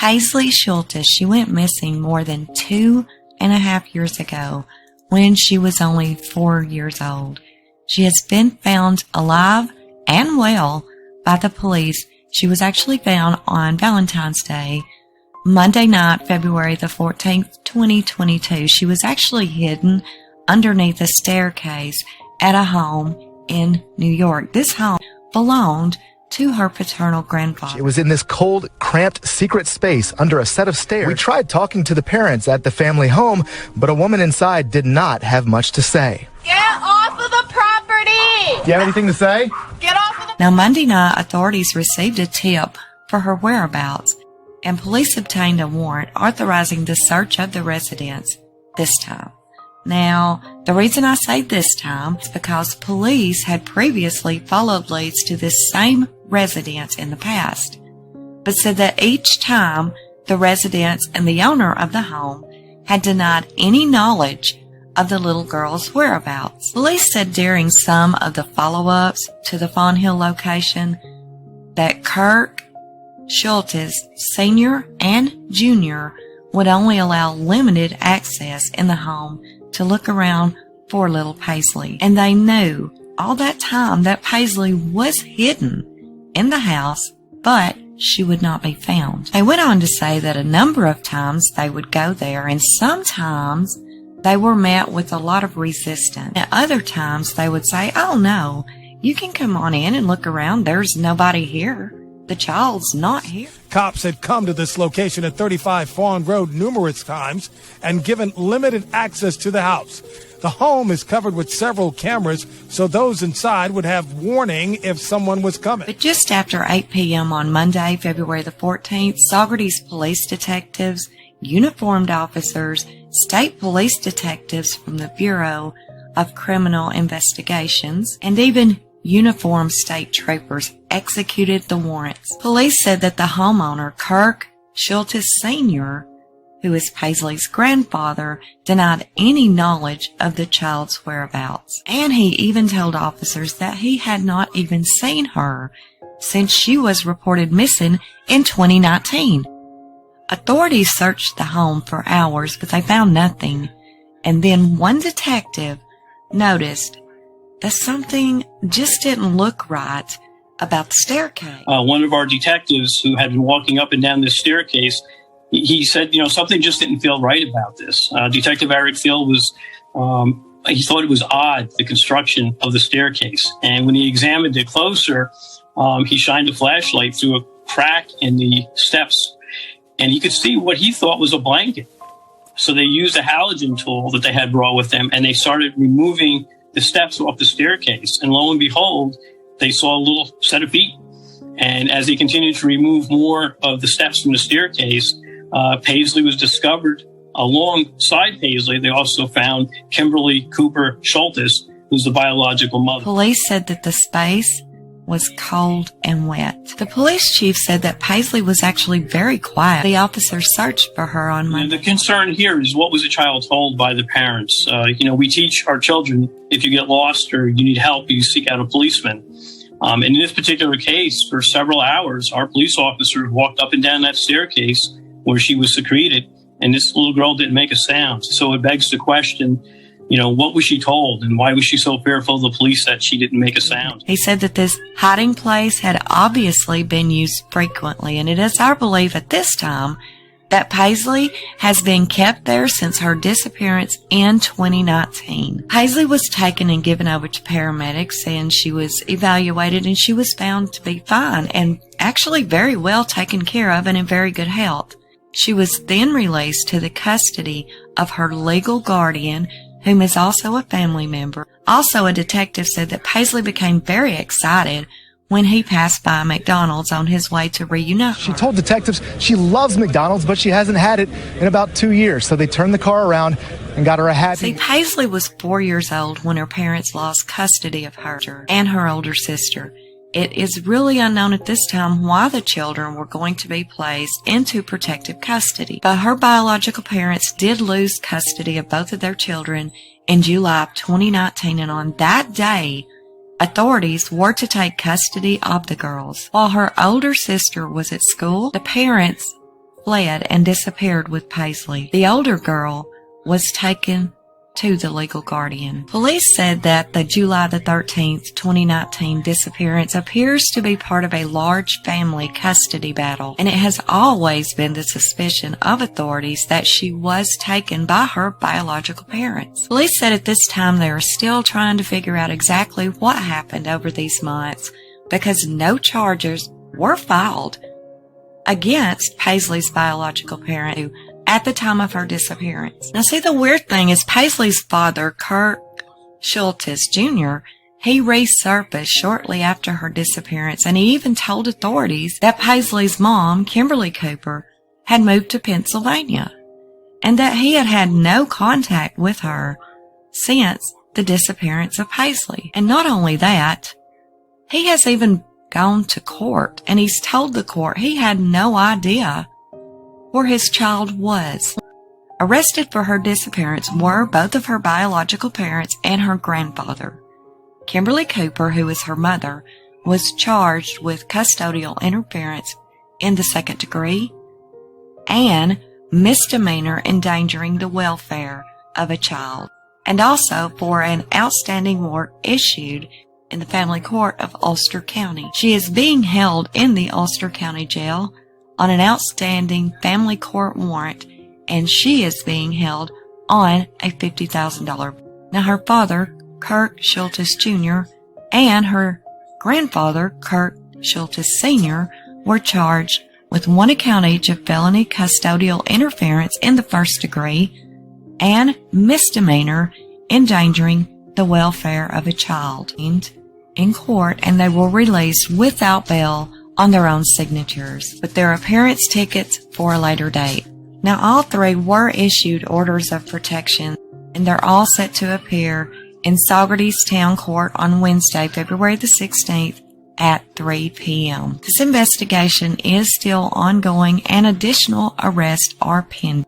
Paislee Shultis, she went missing more than 2.5 years ago when she was only 4 years old. She has been found alive and well by the police. She was actually found on Valentine's Day, Monday night, February the 14th, 2022. She was actually hidden underneath a staircase at a home in New York. This home belonged to her paternal grandfather. It was in this cold, cramped, secret space under a set of stairs. We tried talking to the parents at the family home, but a woman inside did not have much to say. Get off of the property! Do you have anything to say? Get off of the... Now, Monday night, authorities received a tip for her whereabouts, and police obtained a warrant authorizing the search of the residence this time. Now, the reason I say this time is because police had previously followed leads to this same residence in the past, but said that each time the residents and the owner of the home had denied any knowledge of the little girl's whereabouts. Police said during some of the follow-ups to the Fawn Hill location that Kirk Shultis, Sr. and Jr. would only allow limited access in the home to look around for little Paislee. And they knew all that time that Paislee was hidden in the house, but she would not be found. They went on to say that a number of times they would go there, and sometimes they were met with a lot of resistance. At other times they would say, "Oh no, you can come on in and look around. There's nobody here. The child's not here." Cops had come to this location at 35 Fawn Road numerous times and given limited access to the house. The home is covered with several cameras, so those inside would have warning if someone was coming. But just after 8 p.m. on Monday, February the 14th, Saugerties police detectives, uniformed officers, state police detectives from the Bureau of Criminal Investigations, and even uniformed state troopers executed the warrants. Police said that the homeowner, Kirk Shultis Sr., who is Paislee's grandfather, denied any knowledge of the child's whereabouts. And he even told officers that he had not even seen her since she was reported missing in 2019. Authorities searched the home for hours, but they found nothing. And then one detective noticed that something just didn't look right about the staircase. One of our detectives who had been walking up and down this staircase, he said, something just didn't feel right about this. Detective Eric Phil he thought it was odd, the construction of the staircase. And when he examined it closer, he shined a flashlight through a crack in the steps, and he could see what he thought was a blanket. So they used a halogen tool that they had brought with them, and they started removing the steps off the staircase. And lo and behold, they saw a little set of feet. And as they continued to remove more of the steps from the staircase, Paislee was discovered. Alongside Paislee, they also found Kimberly Cooper Shultis, who's the biological mother. Police said that the space was cold and wet. The police chief said that Paislee was actually very quiet. The officers searched for her on Monday. The concern here is, what was the child told by the parents? We teach our children, if you get lost or you need help, you seek out a policeman. And in this particular case, for several hours, our police officers walked up and down that staircase where she was secreted, and this little girl didn't make a sound. So it begs the question, what was she told, and why was she so fearful of the police that she didn't make a sound? He said that this hiding place had obviously been used frequently, and it is our belief at this time that Paislee has been kept there since her disappearance in 2019. Paislee was taken and given over to paramedics, and she was evaluated, and she was found to be fine and actually very well taken care of and in very good health. She was then released to the custody of her legal guardian, whom is also a family member. Also, a detective said that Paislee became very excited when he passed by McDonald's on his way to reunite her. She told detectives she loves McDonald's, but she hasn't had it in about 2 years. So they turned the car around and got her a happy... See, Paislee was 4 years old when her parents lost custody of her and her older sister. It is really unknown at this time why the children were going to be placed into protective custody. But her biological parents did lose custody of both of their children in July of 2019, and on that day, authorities were to take custody of the girls. While her older sister was at school, the parents fled and disappeared with Paislee. The older girl was taken to the legal guardian. Police said that the July the 13th, 2019 disappearance appears to be part of a large family custody battle, and it has always been the suspicion of authorities that she was taken by her biological parents. Police said at this time they are still trying to figure out exactly what happened over these months because no charges were filed against Paislee's biological parent who at the time of her disappearance. Now see, the weird thing is Paislee's father, Kirk Shultis Jr., he resurfaced shortly after her disappearance, and he even told authorities that Paislee's mom, Kimberly Cooper, had moved to Pennsylvania, and that he had had no contact with her since the disappearance of Paislee. And not only that, he has even gone to court, and he's told the court he had no idea where his child was. Arrested for her disappearance were both of her biological parents and her grandfather. Kimberly Cooper, who is her mother, was charged with custodial interference in the second degree and misdemeanor endangering the welfare of a child, and also for an outstanding warrant issued in the family court of Ulster County. She is being held in the Ulster County Jail on an outstanding family court warrant, and she is being held on a $50,000. Now, her father, Kirk Shultis Jr., and her grandfather, Kirk Shultis Sr., were charged with 1 account each of felony custodial interference in the first degree and misdemeanor endangering the welfare of a child in court, and they were released without bail on their own signatures, with their appearance tickets for a later date. Now, all three were issued orders of protection, and they're all set to appear in Saugerties Town Court on Wednesday, February the 16th at 3 p.m. This investigation is still ongoing, and additional arrests are pending.